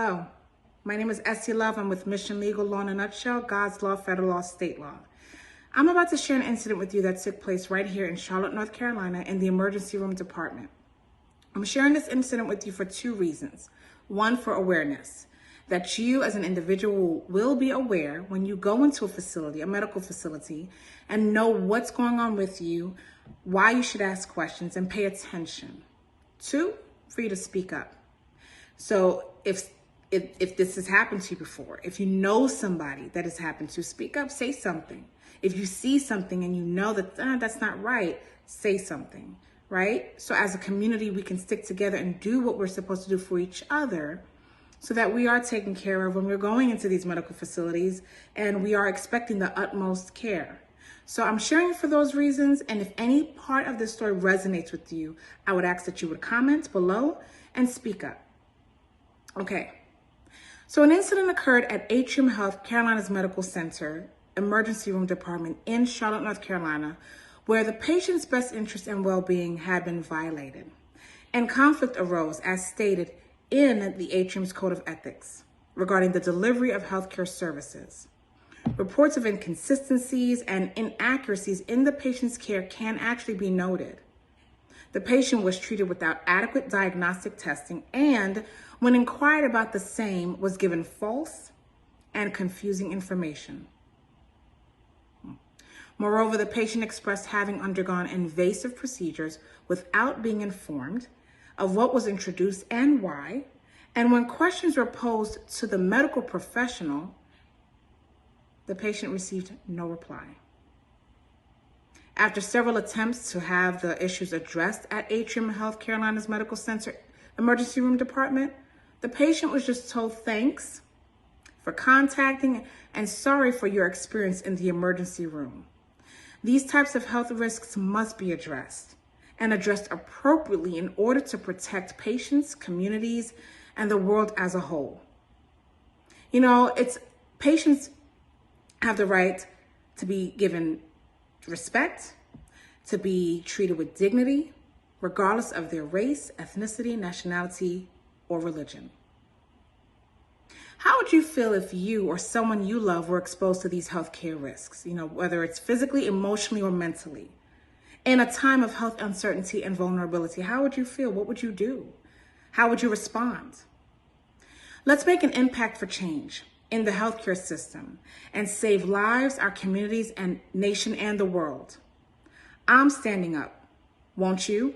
Hello, my name is Essie Love. I'm with Mission Legal Law in a Nutshell, God's Law, Federal Law, State Law. I'm about to share an incident with you that took place right here in Charlotte, North Carolina in the emergency room department. I'm sharing this incident with you for two reasons. One, for awareness, that you as an individual will be aware when you go into a facility, a medical facility, and know what's going on with you, why you should ask questions and pay attention. Two, for you to speak up. So if this has happened to you before, if you know somebody that has happened to, speak up, say something. If you see something and you know that that's not right, say something, right? So as a community, we can stick together and do what we're supposed to do for each other so that we are taken care of when we're going into these medical facilities and we are expecting the utmost care. So I'm sharing it for those reasons. And if any part of this story resonates with you, I would ask that you would comment below and speak up. Okay, so an incident occurred at Atrium Health, Carolina's Medical Center, emergency room department in Charlotte, North Carolina, where the patient's best interest and well-being had been violated. And conflict arose, as stated in the Atrium's Code of Ethics, regarding the delivery of healthcare services. Reports of inconsistencies and inaccuracies in the patient's care can actually be noted. The patient was treated without adequate diagnostic testing and, when inquired about the same, was given false and confusing information. Moreover, the patient expressed having undergone invasive procedures without being informed of what was introduced and why, and when questions were posed to the medical professional, the patient received no reply. After several attempts to have the issues addressed at Atrium Health Carolina's Medical Center emergency room department, the patient was just told thanks for contacting and sorry for your experience in the emergency room. These types of health risks must be addressed and addressed appropriately in order to protect patients, communities, and the world as a whole. You know, patients have the right to be given respect, to be treated with dignity, regardless of their race, ethnicity, nationality, or religion. How would you feel if you or someone you love were exposed to these healthcare risks, whether it's physically, emotionally, or mentally? In a time of health uncertainty and vulnerability, how would you feel? What would you do? How would you respond? Let's make an impact for change in the healthcare system and save lives, our communities, and nation, and the world. I'm standing up. Won't you?